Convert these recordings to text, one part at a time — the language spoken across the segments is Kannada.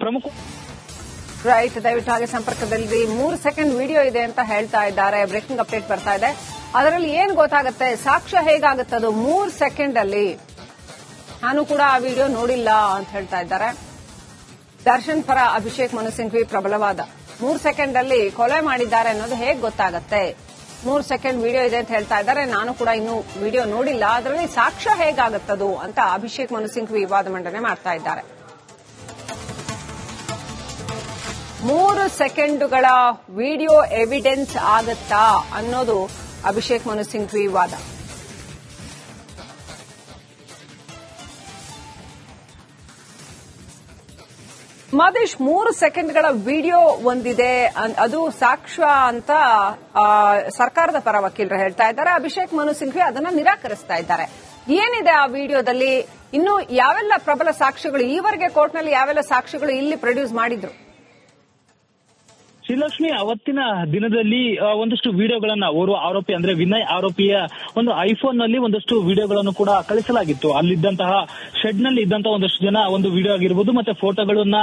ಪ್ರಮುಖ ರೈಟ್, ದಯವಿಟ್ಟು ಹಾಗೆ ಸಂಪರ್ಕದಲ್ಲಿ 3 ಸೆಕೆಂಡ್ ವಿಡಿಯೋ ಇದೆ ಅಂತ ಹೇಳ್ತಾ ಇದ್ದಾರೆ. ಬ್ರೇಕಿಂಗ್ ಅಪ್ಡೇಟ್ ಬರ್ತಾ ಇದೆ. ಅದರಲ್ಲಿ ಏನ್ ಗೊತ್ತಾಗುತ್ತೆ, ಸಾಕ್ಷ್ಯ ಹೇಗಾಗುತ್ತದು 3 ಸೆಕೆಂಡ್ ಅಲ್ಲಿ. ನಾನು ಕೂಡ ಆ ವಿಡಿಯೋ ನೋಡಿಲ್ಲ ಅಂತ ಹೇಳ್ತಾ ಇದ್ದಾರೆ. ದರ್ಶನ್ ಪರ ಅಭಿಷೇಕ್ ಮನು ಸಿಂಘ್ವಿ ಪ್ರಬಲವಾದ 3 ಸೆಕೆಂಡ್ ಅಲ್ಲಿ ಕೊಲೆ ಮಾಡಿದ್ದಾರೆ ಅನ್ನೋದು ಹೇಗೆ ಗೊತ್ತಾಗುತ್ತೆ. 3 ಸೆಕೆಂಡ್ ವಿಡಿಯೋ ಇದೆ ಅಂತ ಹೇಳ್ತಾ ಇದ್ದಾರೆ. ನಾನು ಕೂಡ ಇನ್ನು ವಿಡಿಯೋ ನೋಡಿಲ್ಲ, ಅದರಲ್ಲಿ ಸಾಕ್ಷ್ಯ ಹೇಗಾಗುತ್ತದು ಅಂತ ಅಭಿಷೇಕ್ ಮನು ಸಿಂಘ್ವಿ ವಾದ ಮಂಡನೆ ಮಾಡ್ತಾ ಇದ್ದಾರೆ. 3 ಸೆಕೆಂಡುಗಳ ವಿಡಿಯೋ ಎವಿಡೆನ್ಸ್ ಆಗುತ್ತಾ ಅನ್ನೋದು ಅಭಿಷೇಕ್ ಮನು ಸಿಂಘ್ವಿ ವಾದ. ಮಹೇಶ್, 3 ಸೆಕೆಂಡ್ಗಳ ವಿಡಿಯೋ ಒಂದಿದೆ, ಅದು ಸಾಕ್ಷ್ಯ ಅಂತ ಸರ್ಕಾರದ ಪರ ವಕೀಲರು ಹೇಳ್ತಾ ಇದ್ದಾರೆ. ಅಭಿಷೇಕ್ ಮನು ಸಿಂಘ್ವಿ ಅದನ್ನ ನಿರಾಕರಿಸ್ತಾ ಇದ್ದಾರೆ. ಏನಿದೆ ಆ ವಿಡಿಯೋದಲ್ಲಿ, ಇನ್ನು ಯಾವೆಲ್ಲ ಪ್ರಬಲ ಸಾಕ್ಷ್ಯಗಳು ಈವರೆಗೆ ಕೋರ್ಟ್ನಲ್ಲಿ ಯಾವೆಲ್ಲ ಸಾಕ್ಷ್ಯಗಳು ಇಲ್ಲಿ ಪ್ರೊಡ್ಯೂಸ್ ಮಾಡಿದ್ರು? ಶ್ರೀಲಕ್ಷ್ಮಿ, ಅವತ್ತಿನ ದಿನದಲ್ಲಿ ಒಂದಷ್ಟು ವಿಡಿಯೋಗಳನ್ನ ಓರ್ವ ಆರೋಪಿ ಅಂದ್ರೆ ವಿನಯ್ ಆರೋಪಿಯ ಒಂದು ಐಫೋನ್ ನಲ್ಲಿ ಒಂದಷ್ಟು ವಿಡಿಯೋಗಳನ್ನು ಕೂಡ ಕಳಿಸಲಾಗಿತ್ತು. ಅಲ್ಲಿದ್ದಂತಹ ಶೆಡ್ ನಲ್ಲಿ ಇದ್ದಂತಹ ಒಂದಷ್ಟು ಜನ ಒಂದು ವಿಡಿಯೋ ಆಗಿರ್ಬೋದು ಮತ್ತೆ ಫೋಟೋಗಳನ್ನ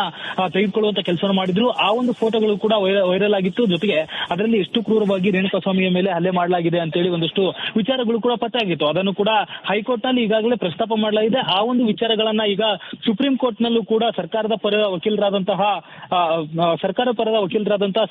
ತೆಗೆದುಕೊಳ್ಳುವಂತ ಕೆಲಸವನ್ನು ಮಾಡಿದ್ರು. ಆ ಒಂದು ಫೋಟೋಗಳು ಕೂಡ ವೈರಲ್ ಆಗಿತ್ತು. ಜೊತೆಗೆ ಅದರಲ್ಲಿ ಎಷ್ಟು ಕ್ರೂರವಾಗಿ ರೇಣುಕಾಸ್ವಾಮಿಯ ಮೇಲೆ ಹಲ್ಲೆ ಮಾಡಲಾಗಿದೆ ಅಂತೇಳಿ ಒಂದಷ್ಟು ವಿಚಾರಗಳು ಕೂಡ ಪತ್ತೆಯಾಗಿತ್ತು. ಅದನ್ನು ಕೂಡ ಹೈಕೋರ್ಟ್ ನಲ್ಲಿ ಈಗಾಗಲೇ ಪ್ರಸ್ತಾಪ ಮಾಡಲಾಗಿದೆ. ಆ ಒಂದು ವಿಚಾರಗಳನ್ನ ಈಗ ಸುಪ್ರೀಂ ಕೋರ್ಟ್ ನಲ್ಲೂ ಕೂಡ ಸರ್ಕಾರದ ಪರದ ವಕೀಲರಾದಂತಹ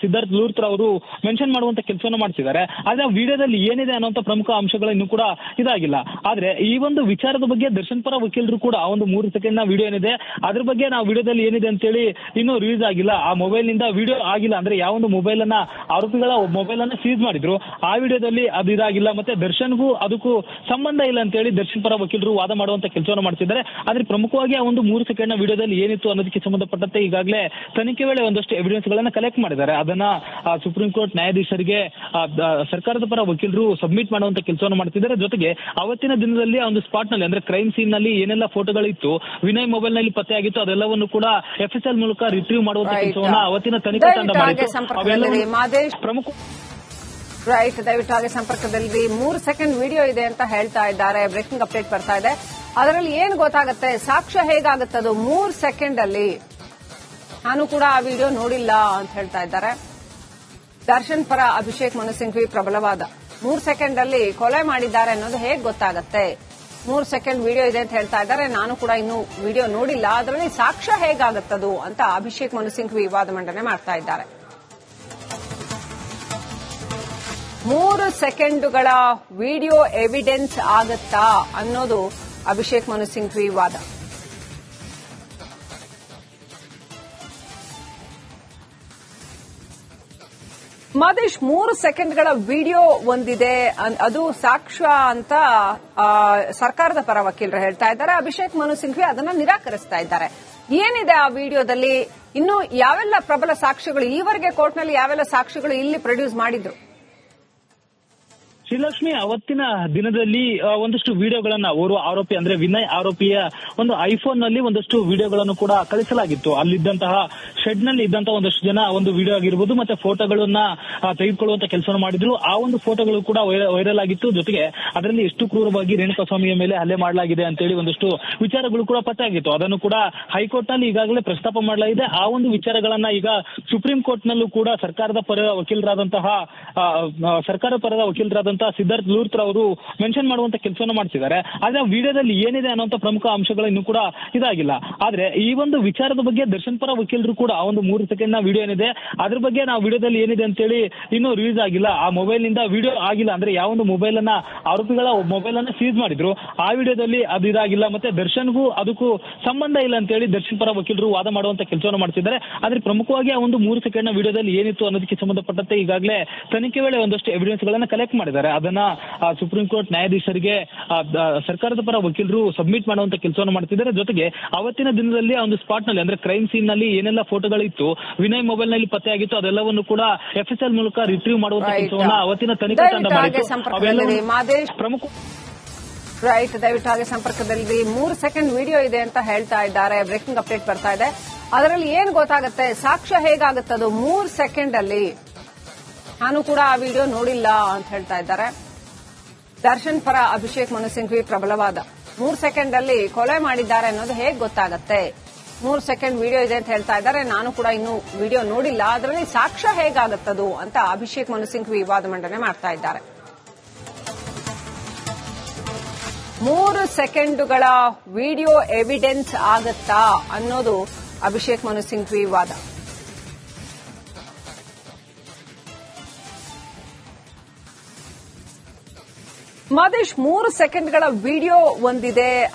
ಸಿದ್ಧಾರ್ಥ್ ಲೂಥ್ರಾ ಅವರು ಮೆನ್ಷನ್ ಮಾಡುವಂತ ಕೆಲಸವನ್ನು ಮಾಡ್ತಿದ್ದಾರೆ. ಆದ್ರೆ ವಿಡಿಯೋದಲ್ಲಿ ಏನಿದೆ ಅನ್ನುವಂತ ಪ್ರಮುಖ ಅಂಶಗಳು ಇನ್ನೂ ಕೂಡ ಇದಾಗಿಲ್ಲ. ಆದ್ರೆ ಈ ಒಂದು ವಿಚಾರದ ಬಗ್ಗೆ ದರ್ಶನ್ ಪರ ವಕೀಲರು ಕೂಡ ಒಂದು 3 ಸೆಕೆಂಡ್ ನ ವಿಡಿಯೋ ಏನಿದೆ ಅದ್ರ ಬಗ್ಗೆ ನಾವು ವಿಡಿಯೋದಲ್ಲಿ ಏನಿದೆ ಅಂತೇಳಿ ಇನ್ನೂ ರಿಲೀಸ್ ಆಗಿಲ್ಲ. ಆ ಮೊಬೈಲ್ ನಿಂದ ವಿಡಿಯೋ ಆಗಿಲ್ಲ ಅಂದ್ರೆ ಯಾವೊಂದು ಮೊಬೈಲ್ ಅನ್ನ ಆರೋಪಿಗಳ ಮೊಬೈಲ್ ಅನ್ನ ಸೀಸ್ ಮಾಡಿದ್ರು ಆ ವಿಡಿಯೋದಲ್ಲಿ ಅದು ಇದಾಗಿಲ್ಲ. ಮತ್ತೆ ದರ್ಶನ್ಗೂ ಅದಕ್ಕೂ ಸಂಬಂಧ ಇಲ್ಲ ಅಂತೇಳಿ ದರ್ಶನ್ ಪರ ವಕೀಲರು ವಾದ ಮಾಡುವಂತ ಕೆಲಸವನ್ನು ಮಾಡ್ತಿದ್ದಾರೆ. ಆದ್ರೆ ಪ್ರಮುಖವಾಗಿ ಆ ಒಂದು 3 ಸೆಕೆಂಡ್ ನ ವಿಡಿಯೋದಲ್ಲಿ ಏನಿತ್ತು ಅನ್ನೋದಕ್ಕೆ ಸಂಬಂಧಪಟ್ಟಂತೆ ಈಗಾಗಲೇ ತನಿಖೆ ವೇಳೆ ಒಂದಷ್ಟು ಎವಿಡೆನ್ಸ್ ಗಳನ್ನ ಕಲೆಕ್ಟ್ ಮಾಡಿದ್ದಾರೆ. ಅದನ್ನ ಸುಪ್ರೀಂ ಕೋರ್ಟ್ ನ್ಯಾಯಾಧೀಶರಿಗೆ ಸರ್ಕಾರದ ಪರ ವಕೀಲರು ಸಬ್ಮಿಟ್ ಮಾಡುವಂತ ಕೆಲಸವನ್ನು ಮಾಡ್ತಿದ್ದಾರೆ. ಜೊತೆಗೆ ಅವತ್ತಿನ ದಿನದಲ್ಲಿ ಆ ಒಂದು ಸ್ಪಾಟ್ ನಲ್ಲಿ ಅಂದ್ರೆ ಕ್ರೈಮ್ ಸೀನ್ ನಲ್ಲಿ ಏನೆಲ್ಲ ಫೋಟೋಗಳಿತ್ತು, ವಿನಯ್ ಮೊಬೈಲ್ ನಲ್ಲಿ ಪತ್ತೆ ಆಗಿತ್ತು, ಅದೆಲ್ಲವನ್ನು ಕೂಡ FSL ಮೂಲಕ ರಿಟ್ರೀವ್ ಮಾಡುವಂತ ಕೆಲಸವನ್ನ ಅವತ್ತಿನ ತನಿಖಾ ತಂಡ ಮಾಡಿತ್ತು. ಪ್ರಮುಖ ರೈಟ್, ದಯವಿಟ್ಟು ಹಾಗೆ ಸಂಪರ್ಕದಲ್ಲಿ 3 ಸೆಕೆಂಡ್ ವಿಡಿಯೋ ಇದೆ ಅಂತ ಹೇಳ್ತಾ ಇದ್ದಾರೆ. ಬ್ರೇಕಿಂಗ್ ಅಪ್ಡೇಟ್ ಬರ್ತಾ ಇದೆ. ಅದರಲ್ಲಿ ಏನ್ ಗೊತ್ತಾಗುತ್ತೆ, ಸಾಕ್ಷ್ಯ ಹೇಗಾಗುತ್ತದು 3 ಸೆಕೆಂಡ್ ಅಲ್ಲಿ. ನಾನು ಕೂಡ ಆ ವಿಡಿಯೋ ನೋಡಿಲ್ಲ ಅಂತ ಹೇಳ್ತಾ ಇದ್ದಾರೆ. ದರ್ಶನ್ ಪರ ಅಭಿಷೇಕ್ ಮನು ಸಿಂಘ್ವಿ ಪ್ರಬಲವಾದ 3 ಸೆಕೆಂಡ್ ಅಲ್ಲಿ ಕೊಲೆ ಮಾಡಿದ್ದಾರೆ ಅನ್ನೋದು ಹೇಗೆ ಗೊತ್ತಾಗುತ್ತೆ. 3 ಸೆಕೆಂಡ್ ವಿಡಿಯೋ ಇದೆ ಅಂತ ಹೇಳ್ತಾ ಇದ್ದಾರೆ. ನಾನು ಕೂಡ ಇನ್ನು ವಿಡಿಯೋ ನೋಡಿಲ್ಲ, ಅದರಲ್ಲಿ ಸಾಕ್ಷ್ಯ ಹೇಗಾಗುತ್ತದು ಅಂತ ಅಭಿಷೇಕ್ ಮನು ಸಿಂಘ್ವಿ ವಾದ ಮಂಡನೆ ಮಾಡ್ತಾ ಇದ್ದಾರೆ. 3 ಸೆಕೆಂಡುಗಳ ವಿಡಿಯೋ ಎವಿಡೆನ್ಸ್ ಆಗುತ್ತಾ ಅನ್ನೋದು ಅಭಿಷೇಕ್ ಮನು ಸಿಂಘ್ವಿ ವಾದ. ಮಹೇಶ್, 3 ಸೆಕೆಂಡ್ಗಳ ವಿಡಿಯೋ ಒಂದಿದೆ, ಅದು ಸಾಕ್ಷ್ಯ ಅಂತ ಸರ್ಕಾರದ ಪರ ವಕೀಲರು ಹೇಳ್ತಾ ಇದ್ದಾರೆ. ಅಭಿಷೇಕ್ ಮನು ಸಿಂಘ್ವಿ ಅದನ್ನ ನಿರಾಕರಿಸ್ತಾ ಇದ್ದಾರೆ. ಏನಿದೆ ಆ ವಿಡಿಯೋದಲ್ಲಿ, ಇನ್ನು ಯಾವೆಲ್ಲ ಪ್ರಬಲ ಸಾಕ್ಷ್ಯಗಳು ಈವರೆಗೆ ಕೋರ್ಟ್ನಲ್ಲಿ ಯಾವೆಲ್ಲ ಸಾಕ್ಷ್ಯಗಳು ಇಲ್ಲಿ ಪ್ರೊಡ್ಯೂಸ್ ಮಾಡಿದ್ರು? ಶ್ರೀಲಕ್ಷ್ಮಿ, ಅವತ್ತಿನ ದಿನದಲ್ಲಿ ಒಂದಷ್ಟು ವಿಡಿಯೋಗಳನ್ನ ಓರ್ವ ಆರೋಪಿ ಅಂದ್ರೆ ವಿನಯ್ ಆರೋಪಿಯ ಒಂದು ಐಫೋನ್ ನಲ್ಲಿ ಒಂದಷ್ಟು ವಿಡಿಯೋಗಳನ್ನು ಕೂಡ ಕಳಿಸಲಾಗಿತ್ತು. ಅಲ್ಲಿದ್ದಂತಹ ಶೆಡ್ ನಲ್ಲಿ ಇದ್ದಂತಹ ಒಂದಷ್ಟು ಜನ ಒಂದು ವಿಡಿಯೋ ಆಗಿರ್ಬೋದು ಮತ್ತೆ ಫೋಟೋಗಳನ್ನ ತೆಗೆದುಕೊಳ್ಳುವಂತ ಕೆಲಸವನ್ನು ಮಾಡಿದ್ರು. ಆ ಒಂದು ಫೋಟೋಗಳು ಕೂಡ ವೈರಲ್ ಆಗಿತ್ತು. ಜೊತೆಗೆ ಅದರಲ್ಲಿ ಎಷ್ಟು ಕ್ರೂರವಾಗಿ ರೇಣುಕಾಸ್ವಾಮಿಯ ಮೇಲೆ ಹಲ್ಲೆ ಮಾಡಲಾಗಿದೆ ಅಂತೇಳಿ ಒಂದಷ್ಟು ವಿಚಾರಗಳು ಕೂಡ ಪತ್ತೆಯಾಗಿತ್ತು. ಅದನ್ನು ಕೂಡ ಹೈಕೋರ್ಟ್ ನಲ್ಲಿ ಈಗಾಗಲೇ ಪ್ರಸ್ತಾಪ ಮಾಡಲಾಗಿದೆ. ಆ ಒಂದು ವಿಚಾರಗಳನ್ನ ಈಗ ಸುಪ್ರೀಂ ಕೋರ್ಟ್ ನಲ್ಲೂ ಕೂಡ ಸರ್ಕಾರದ ಪರದ ವಕೀಲರಾದಂತಹ ಸಿದ್ಧಾರ್ಥ್ ಲೂಥ್ರಾ ಅವರು ಮೆನ್ಷನ್ ಮಾಡುವಂತ ಕೆಲಸವನ್ನು ಮಾಡ್ತಿದ್ದಾರೆ. ಆದ್ರೆ ಆ ವಿಡಿಯೋದಲ್ಲಿ ಏನಿದೆ ಅನ್ನುವಂತ ಪ್ರಮುಖ ಅಂಶಗಳು ಇನ್ನೂ ಕೂಡ ಇದಾಗಿಲ್ಲ. ಆದ್ರೆ ಈ ಒಂದು ವಿಚಾರದ ಬಗ್ಗೆ ದರ್ಶನ್ ಪರ ವಕೀಲರು ಕೂಡ ಒಂದು 3 ಸೆಕೆಂಡ್ ನ ವಿಡಿಯೋ ಏನಿದೆ ಅದ್ರ ಬಗ್ಗೆ ನಾವು ವಿಡಿಯೋದಲ್ಲಿ ಏನಿದೆ ಅಂತೇಳಿ ಇನ್ನೂ ರಿಲೀಸ್ ಆಗಿಲ್ಲ. ಆ ಮೊಬೈಲ್ ನಿಂದ ವಿಡಿಯೋ ಆಗಿಲ್ಲ ಅಂದ್ರೆ ಯಾವೊಂದು ಮೊಬೈಲ್ ಅನ್ನ ಆರೋಪಿಗಳ ಮೊಬೈಲ್ ಅನ್ನ ಸೀಸ್ ಮಾಡಿದ್ರು ಆ ವಿಡಿಯೋದಲ್ಲಿ ಅದು ಇದಾಗಿಲ್ಲ. ಮತ್ತೆ ದರ್ಶನ್ಗೂ ಅದಕ್ಕೂ ಸಂಬಂಧ ಇಲ್ಲ ಅಂತೇಳಿ ದರ್ಶನ್ ಪರ ವಕೀಲರು ವಾದ ಮಾಡುವಂತ ಕೆಲಸವನ್ನು ಮಾಡ್ತಿದ್ದಾರೆ. ಆದ್ರೆ ಪ್ರಮುಖವಾಗಿ ಆ ಒಂದು 3 ಸೆಕೆಂಡ್ ನ ವಿಡಿಯೋದಲ್ಲಿ ಏನಿತ್ತು ಅನ್ನೋದಕ್ಕೆ ಸಂಬಂಧಪಟ್ಟಂತೆ ಈಗಾಗಲೇ ತನಿಖೆ ವೇಳೆ ಒಂದಷ್ಟು ಎವಿಡೆನ್ಸ್ ಗಳನ್ನ ಕಲೆಕ್ಟ್ ಮಾಡಿದ್ದಾರೆ. ಅದನ್ನ ಸುಪ್ರೀಂ ಕೋರ್ಟ್ ನ್ಯಾಯಾಧೀಶರಿಗೆ ಸರ್ಕಾರದ ಪರ ವಕೀಲರು ಸಬ್ಮಿಟ್ ಮಾಡುವಂತ ಕೆಲಸವನ್ನು ಮಾಡ್ತಿದ್ದಾರೆ. ಜೊತೆಗೆ ಅವತ್ತಿನ ದಿನದಲ್ಲಿ ಆ ಒಂದು ಸ್ಪಾಟ್ ನಲ್ಲಿ ಅಂದ್ರೆ ಕ್ರೈಮ್ ಸೀನ್ ನಲ್ಲಿ ಏನೆಲ್ಲ ಫೋಟೋಗಳಿತ್ತು, ವಿನಯ್ ಮೊಬೈಲ್ ನಲ್ಲಿ ಪತ್ತೆ ಆಗಿತ್ತು, ಅದೆಲ್ಲವನ್ನು ಕೂಡ FSL ಮೂಲಕ ರಿಟ್ರೀವ್ ಮಾಡುವಂತ ಕೆಲಸವನ್ನ ಅವತ್ತಿನ ತನಿಖಾ ತಂಡ ಮಾಡಿತ್ತು. ಪ್ರಮುಖ ರೈಟ್, ದಯವಿಟ್ಟು ಹಾಗೆ ಸಂಪರ್ಕದಲ್ಲಿ 3 ಸೆಕೆಂಡ್ ವಿಡಿಯೋ ಇದೆ ಅಂತ ಹೇಳ್ತಾ ಇದ್ದಾರೆ. ಬ್ರೇಕಿಂಗ್ ಅಪ್ಡೇಟ್ ಬರ್ತಾ ಇದೆ. ಅದರಲ್ಲಿ ಏನ್ ಗೊತ್ತಾಗುತ್ತೆ, ಸಾಕ್ಷ್ಯ ಹೇಗಾಗುತ್ತದು 3 ಸೆಕೆಂಡ್ ಅಲ್ಲಿ. ನಾನು ಕೂಡ ಆ ವಿಡಿಯೋ ನೋಡಿಲ್ಲ ಅಂತ ಹೇಳ್ತಾ ಇದ್ದಾರೆ. ದರ್ಶನ್ ಪರ ಅಭಿಷೇಕ್ ಮನು ಸಿಂಘ್ವಿ ಪ್ರಬಲವಾದ 3 ಸೆಕೆಂಡ್ ಅಲ್ಲಿ ಕೊಲೆ ಮಾಡಿದ್ದಾರೆ ಅನ್ನೋದು ಹೇಗೆ ಗೊತ್ತಾಗುತ್ತೆ. 3 ಸೆಕೆಂಡ್ ವಿಡಿಯೋ ಇದೆ ಅಂತ ಹೇಳ್ತಾ ಇದ್ದಾರೆ. ನಾನು ಕೂಡ ಇನ್ನು ವಿಡಿಯೋ ನೋಡಿಲ್ಲ. ಅದರಲ್ಲಿ ಸಾಕ್ಷ್ಯ ಹೇಗಾಗುತ್ತದು ಅಂತ ಅಭಿಷೇಕ್ ಮನು ಸಿಂಘ್ವಿ ವಾದ ಮಂಡನೆ ಮಾಡ್ತಾ ಇದ್ದಾರೆ. 3 ಸೆಕೆಂಡುಗಳ ವಿಡಿಯೋ ಎವಿಡೆನ್ಸ್ ಆಗತ್ತಾ ಅನ್ನೋದು ಅಭಿಷೇಕ್ ಮನು ಸಿಂಘ್ವಿ ವಾದ. ಮಾದೇಶ್, 3 ಸೆಕೆಂಡ್ಗಳ ವಿಡಿಯೋ ಒಂದಿದೆ,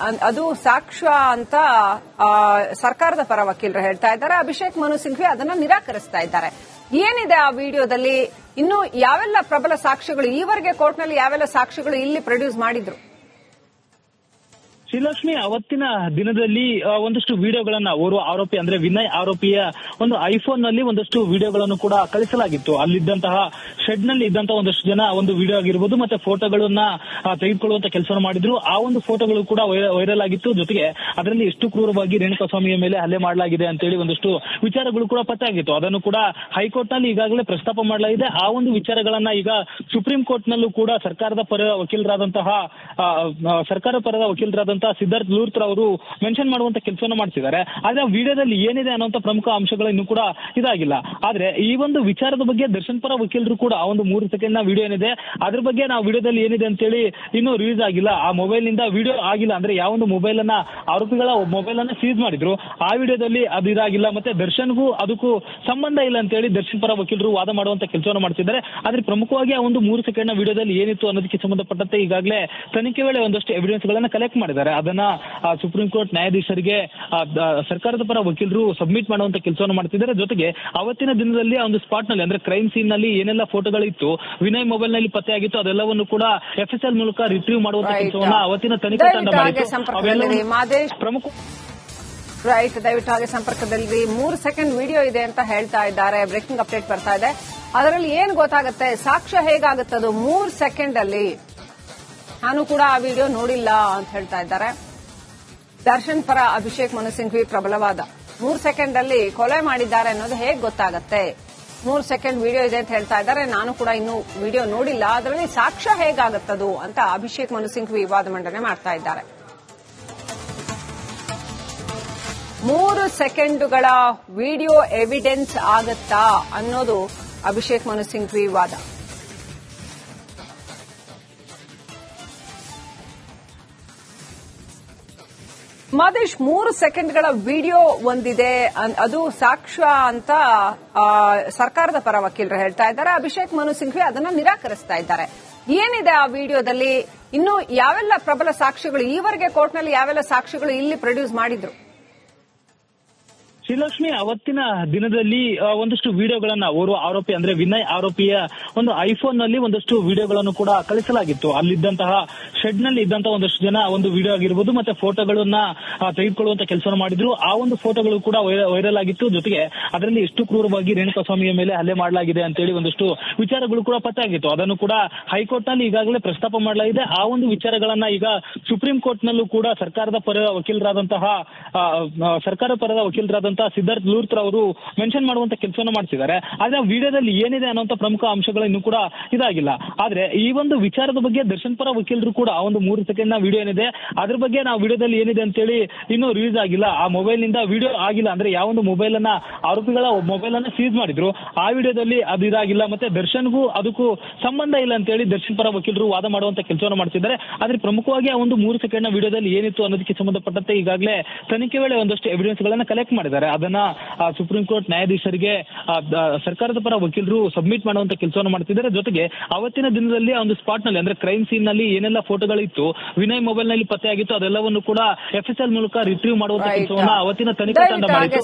ಅದು ಸಾಕ್ಷ್ಯ ಅಂತ ಸರ್ಕಾರದ ಪರ ವಕೀಲರು ಹೇಳ್ತಾ ಇದ್ದಾರೆ. ಅಭಿಷೇಕ್ ಮನು ಸಿಂಘ್ವಿ ಅದನ್ನ ನಿರಾಕರಿಸ್ತಾ ಇದ್ದಾರೆ. ಏನಿದೆ ಆ ವಿಡಿಯೋದಲ್ಲಿ? ಇನ್ನು ಯಾವೆಲ್ಲ ಪ್ರಬಲ ಸಾಕ್ಷ್ಯಗಳು ಈವರೆಗೆ ಕೋರ್ಟ್ನಲ್ಲಿ ಯಾವೆಲ್ಲ ಸಾಕ್ಷ್ಯಗಳು ಇಲ್ಲಿ ಪ್ರೊಡ್ಯೂಸ್ ಮಾಡಿದ್ರು? ಶ್ರೀಲಕ್ಷ್ಮಿ, ಅವತ್ತಿನ ದಿನದಲ್ಲಿ ಒಂದಷ್ಟು ವಿಡಿಯೋಗಳನ್ನ ಓರ್ವ ಆರೋಪಿ ಅಂದ್ರೆ ವಿನಯ್ ಆರೋಪಿಯ ಒಂದು ಐಫೋನ್ ನಲ್ಲಿ ಒಂದಷ್ಟು ವಿಡಿಯೋಗಳನ್ನು ಕೂಡ ಕಳಿಸಲಾಗಿತ್ತು. ಅಲ್ಲಿದ್ದಂತಹ ಶೆಡ್ ನಲ್ಲಿ ಇದ್ದಂತಹ ಒಂದಷ್ಟು ಜನ ಒಂದು ವಿಡಿಯೋ ಆಗಿರ್ಬೋದು ಮತ್ತೆ ಫೋಟೋಗಳನ್ನ ತೆಗೆದುಕೊಳ್ಳುವಂತ ಕೆಲಸ ಮಾಡಿದ್ರು. ಆ ಒಂದು ಫೋಟೋಗಳು ಕೂಡ ವೈರಲ್ ಆಗಿತ್ತು. ಜೊತೆಗೆ ಅದರಲ್ಲಿ ಎಷ್ಟು ಕ್ರೂರವಾಗಿ ರೇಣುಕಾಸ್ವಾಮಿಯ ಮೇಲೆ ಹಲ್ಲೆ ಮಾಡಲಾಗಿದೆ ಅಂತೇಳಿ ಒಂದಷ್ಟು ವಿಚಾರಗಳು ಕೂಡ ಪತ್ತೆ ಆಗಿತ್ತು. ಅದನ್ನು ಕೂಡ ಹೈಕೋರ್ಟ್ ನಲ್ಲಿ ಈಗಾಗಲೇ ಪ್ರಸ್ತಾಪ ಮಾಡಲಾಗಿದೆ. ಆ ಒಂದು ವಿಚಾರಗಳನ್ನ ಈಗ ಸುಪ್ರೀಂ ಕೋರ್ಟ್ ನಲ್ಲೂ ಕೂಡ ಸರ್ಕಾರದ ಪರದ ವಕೀಲರಾದಂತಹ ಸಿದ್ಧಾರ್ಥ್ ಲೂರ್ತ್ರ ಅವರು ಮೆನ್ಷನ್ ಮಾಡುವಂತ ಕೆಲಸವನ್ನು ಮಾಡ್ತಿದ್ದಾರೆ. ಆದ್ರೆ ಆ ವಿಡಿಯೋದಲ್ಲಿ ಏನಿದೆ ಅನ್ನುವಂತ ಪ್ರಮುಖ ಅಂಶಗಳು ಇನ್ನೂ ಕೂಡ ಇದಾಗಿಲ್ಲ. ಆದ್ರೆ ಈ ಒಂದು ವಿಚಾರದ ಬಗ್ಗೆ ದರ್ಶನ್ ಪರ ವಕೀಲರು ಕೂಡ ಆ ಒಂದು 3 ಸೆಕೆಂಡ್ ನ ವಿಡಿಯೋ ಏನಿದೆ ಅದ್ರ ಬಗ್ಗೆ ನಾವು ವಿಡಿಯೋದಲ್ಲಿ ಏನಿದೆ ಅಂತೇಳಿ ಇನ್ನೂ ರಿಲೀಸ್ ಆಗಿಲ್ಲ. ಆ ಮೊಬೈಲ್ ನಿಂದ ವಿಡಿಯೋ ಆಗಿಲ್ಲ ಅಂದ್ರೆ ಯಾವೊಂದು ಮೊಬೈಲ್ ಅನ್ನ ಆರೋಪಿಗಳ ಮೊಬೈಲ್ ಅನ್ನ ಸೀಸ್ ಮಾಡಿದ್ರು ಆ ವಿಡಿಯೋದಲ್ಲಿ ಅದು ಇದಾಗಿಲ್ಲ. ಮತ್ತೆ ದರ್ಶನ್ಗೂ ಅದಕ್ಕೂ ಸಂಬಂಧ ಇಲ್ಲ ಅಂತೇಳಿ ದರ್ಶನ್ ಪರ ವಕೀಲರು ವಾದ ಮಾಡುವಂತ ಕೆಲಸವನ್ನು ಮಾಡ್ತಿದ್ದಾರೆ. ಆದ್ರೆ ಪ್ರಮುಖವಾಗಿ ಆ ಒಂದು 3 ಸೆಕೆಂಡ್ ನ ವಿಡಿಯೋದಲ್ಲಿ ಏನಿತ್ತು ಅನ್ನೋದಕ್ಕೆ ಸಂಬಂಧಪಟ್ಟಂತೆ ಈಗಾಗಲೇ ತನಿಖೆ ವೇಳೆ ಒಂದಷ್ಟು ಎವಿಡೆನ್ಸ್ ಗಳನ್ನ ಕಲೆಕ್ಟ್ ಮಾಡಿದ್ದಾರೆ. ಅದನ್ನ ಸುಪ್ರೀಂ ಕೋರ್ಟ್ ನ್ಯಾಯಾಧೀಶರಿಗೆ ಸರ್ಕಾರದ ಪರ ವಕೀಲರು ಸಬ್ಮಿಟ್ ಮಾಡುವಂತ ಕೆಲಸವನ್ನು ಮಾಡ್ತಿದ್ದಾರೆ. ಜೊತೆಗೆ ಅವತ್ತಿನ ದಿನದಲ್ಲಿ ಆ ಒಂದು ಸ್ಪಾಟ್ ನಲ್ಲಿ ಅಂದ್ರೆ ಕ್ರೈಮ್ ಸೀನ್ ನಲ್ಲಿ ಏನೆಲ್ಲ ಫೋಟೋಗಳಿತ್ತು, ವಿನಯ್ ಮೊಬೈಲ್ ನಲ್ಲಿ ಪತ್ತೆ ಆಗಿತ್ತು, ಅದೆಲ್ಲವನ್ನು ಕೂಡ FSL ಮೂಲಕ ರಿಟ್ರೀವ್ ಮಾಡುವಂತ ಕೆಲಸವನ್ನ ಅವತ್ತಿನ ತನಿಖಾ ತಂಡ ಮಾಡಿತ್ತು. ಪ್ರಮುಖ ದಯವಿಟ್ಟು ಹಾಗೆ ಸಂಪರ್ಕದಲ್ಲಿ 3 ಸೆಕೆಂಡ್ ವಿಡಿಯೋ ಇದೆ ಅಂತ ಹೇಳ್ತಾ ಇದ್ದಾರೆ. ಬ್ರೇಕಿಂಗ್ ಅಪ್ಡೇಟ್ ಬರ್ತಾ ಇದೆ. ಅದರಲ್ಲಿ ಏನ್ ಗೊತ್ತಾಗುತ್ತೆ, ಸಾಕ್ಷ್ಯ ಹೇಗಾಗುತ್ತದು 3 ಸೆಕೆಂಡ್ ಅಲ್ಲಿ? ನಾನು ಕೂಡ ಆ ವಿಡಿಯೋ ನೋಡಿಲ್ಲ ಅಂತ ಹೇಳ್ತಾ ಇದ್ದಾರೆ. ದರ್ಶನ್ ಪರ ಅಭಿಷೇಕ್ ಮನು ಸಿಂಘ್ವಿ ಪ್ರಬಲವಾದ 3 ಸೆಕೆಂಡ್ ಅಲ್ಲಿ ಕೊಲೆ ಮಾಡಿದ್ದಾರೆ ಅನ್ನೋದು ಹೇಗೆ ಗೊತ್ತಾಗುತ್ತೆ? 3 ಸೆಕೆಂಡ್ ವಿಡಿಯೋ ಇದೆ ಅಂತ ಹೇಳ್ತಾ ಇದ್ದಾರೆ. ನಾನು ಕೂಡ ಇನ್ನು ವಿಡಿಯೋ ನೋಡಿಲ್ಲ. ಅದರಲ್ಲಿ ಸಾಕ್ಷ್ಯ ಹೇಗಾಗುತ್ತದು ಅಂತ ಅಭಿಷೇಕ್ ಮನು ಸಿಂಘ್ವಿ ವಾದ ಮಂಡನೆ ಮಾಡ್ತಾ ಇದ್ದಾರೆ. 3 ಸೆಕೆಂಡುಗಳ ವಿಡಿಯೋ ಎವಿಡೆನ್ಸ್ ಆಗತ್ತಾ ಅನ್ನೋದು ಅಭಿಷೇಕ್ ಮನು ಸಿಂಘ್ವಿ ವಾದ. ಮಾದೇಶ್, 3 ಸೆಕೆಂಡ್ಗಳ ವಿಡಿಯೋ ಒಂದಿದೆ, ಅದು ಸಾಕ್ಷ್ಯ ಅಂತ ಸರ್ಕಾರದ ಪರ ವಕೀಲರು ಹೇಳ್ತಾ ಇದ್ದಾರೆ. ಅಭಿಷೇಕ್ ಮನು ಸಿಂಘ್ವಿ ಅದನ್ನ ನಿರಾಕರಿಸ್ತಾ ಇದ್ದಾರೆ. ಏನಿದೆ ಆ ವಿಡಿಯೋದಲ್ಲಿ? ಇನ್ನು ಯಾವೆಲ್ಲ ಪ್ರಬಲ ಸಾಕ್ಷ್ಯಗಳು ಈವರೆಗೆ ಕೋರ್ಟ್ನಲ್ಲಿ ಯಾವೆಲ್ಲ ಸಾಕ್ಷ್ಯಗಳು ಇಲ್ಲಿ ಪ್ರೊಡ್ಯೂಸ್ ಮಾಡಿದ್ರು? ಶ್ರೀಲಕ್ಷ್ಮಿ, ಅವತ್ತಿನ ದಿನದಲ್ಲಿ ಒಂದಷ್ಟು ವಿಡಿಯೋಗಳನ್ನ ಓರ್ವ ಆರೋಪಿ ಅಂದ್ರೆ ವಿನಯ್ ಆರೋಪಿಯ ಒಂದು ಐಫೋನ್ ನಲ್ಲಿ ಒಂದಷ್ಟು ವಿಡಿಯೋಗಳನ್ನು ಕೂಡ ಕಳಿಸಲಾಗಿತ್ತು. ಅಲ್ಲಿದ್ದಂತಹ ಶೆಡ್ ನಲ್ಲಿ ಇದ್ದಂತಹ ಒಂದಷ್ಟು ಜನ ಒಂದು ವಿಡಿಯೋ ಆಗಿರ್ಬೋದು ಮತ್ತೆ ಫೋಟೋಗಳನ್ನ ತೆಗೆದುಕೊಳ್ಳುವಂತ ಕೆಲಸ ಮಾಡಿದ್ರು. ಆ ಒಂದು ಫೋಟೋಗಳು ಕೂಡ ವೈರಲ್ ಆಗಿತ್ತು. ಜೊತೆಗೆ ಅದರಲ್ಲಿ ಎಷ್ಟು ಕ್ರೂರವಾಗಿ ರೇಣುಕಾಸ್ವಾಮಿಯ ಮೇಲೆ ಹಲ್ಲೆ ಮಾಡಲಾಗಿದೆ ಅಂತೇಳಿ ಒಂದಷ್ಟು ವಿಚಾರಗಳು ಕೂಡ ಪತ್ತೆ ಆಗಿತ್ತು. ಅದನ್ನು ಕೂಡ ಹೈಕೋರ್ಟ್ ನಲ್ಲಿ ಈಗಾಗಲೇ ಪ್ರಸ್ತಾಪ ಮಾಡಲಾಗಿದೆ. ಆ ಒಂದು ವಿಚಾರಗಳನ್ನ ಈಗ ಸುಪ್ರೀಂ ಕೋರ್ಟ್ ನಲ್ಲೂ ಕೂಡ ಸರ್ಕಾರದ ಪರದ ವಕೀಲರಾದಂತಹ ಸಿದ್ಧಾರ್ಥ್ ಲೂರ್ತ್ರ ಅವರು ಮೆನ್ಷನ್ ಮಾಡುವಂತ ಕೆಲಸವನ್ನು ಮಾಡ್ತಿದ್ದಾರೆ. ಆದ್ರೆ ಆ ವಿಡಿಯೋದಲ್ಲಿ ಏನಿದೆ ಅನ್ನುವಂತ ಪ್ರಮುಖ ಅಂಶಗಳು ಇನ್ನೂ ಕೂಡ ಇದಾಗಿಲ್ಲ. ಆದ್ರೆ ಈ ಒಂದು ವಿಚಾರದ ಬಗ್ಗೆ ದರ್ಶನ್ ಪರ ವಕೀಲರು ಕೂಡ ಆ ಒಂದು 3 ಸೆಕೆಂಡ್ ನ ವಿಡಿಯೋ ಏನಿದೆ ಅದ್ರ ಬಗ್ಗೆ ನಾವು ವಿಡಿಯೋದಲ್ಲಿ ಏನಿದೆ ಅಂತೇಳಿ ಇನ್ನೂ ರಿಲೀಸ್ ಆಗಿಲ್ಲ. ಆ ಮೊಬೈಲ್ ನಿಂದ ವಿಡಿಯೋ ಆಗಿಲ್ಲ ಅಂದ್ರೆ ಯಾವೊಂದು ಮೊಬೈಲ್ ಅನ್ನ ಆರೋಪಿಗಳ ಮೊಬೈಲ್ ಅನ್ನ ಸೀಸ್ ಮಾಡಿದ್ರು ಆ ವಿಡಿಯೋದಲ್ಲಿ ಅದು ಇದಾಗಿಲ್ಲ. ಮತ್ತೆ ದರ್ಶನ್ಗೂ ಅದಕ್ಕೂ ಸಂಬಂಧ ಇಲ್ಲ ಅಂತೇಳಿ ದರ್ಶನ್ ಪರ ವಕೀಲರು ವಾದ ಮಾಡುವಂತ ಕೆಲಸವನ್ನು ಮಾಡ್ತಿದ್ದಾರೆ. ಆದ್ರೆ ಪ್ರಮುಖವಾಗಿ ಆ ಒಂದು 3 ಸೆಕೆಂಡ್ ನ ವಿಡಿಯೋದಲ್ಲಿ ಏನಿತ್ತು ಅನ್ನೋದಕ್ಕೆ ಸಂಬಂಧಪಟ್ಟಂತೆ ಈಗಾಗಲೇ ತನಿಖೆ ವೇಳೆ ಒಂದಷ್ಟು ಎವಿಡೆನ್ಸ್ ಗಳನ್ನ ಕಲೆಕ್ಟ್ ಮಾಡಿದ್ದಾರೆ. ಅದನ್ನ ಸುಪ್ರೀಂ ಕೋರ್ಟ್ ನ್ಯಾಯಾಧೀಶರಿಗೆ ಸರ್ಕಾರದ ಪರ ವಕೀಲರು ಸಬ್ಮಿಟ್ ಮಾಡುವಂತ ಕೆಲಸವನ್ನು ಮಾಡ್ತಿದ್ದಾರೆ. ಜೊತೆಗೆ ಅವತ್ತಿನ ದಿನದಲ್ಲಿ ಆ ಒಂದು ಸ್ಪಾಟ್ ನಲ್ಲಿ ಅಂದ್ರೆ ಕ್ರೈಮ್ ಸೀನ್ ನಲ್ಲಿ ಏನೆಲ್ಲ ಫೋಟೋಗಳಿತ್ತು, ವಿನಯ್ ಮೊಬೈಲ್ ನಲ್ಲಿ ಪತ್ತೆ ಆಗಿತ್ತು, ಅದೆಲ್ಲವನ್ನು ಕೂಡ FSL ಮೂಲಕ ರಿಟ್ರೀವ್ ಮಾಡುವಂತ ಕೆಲಸವನ್ನ ಅವತ್ತಿನ ತನಿಖಾ ತಂಡ ಮಾಡಿತ್ತು.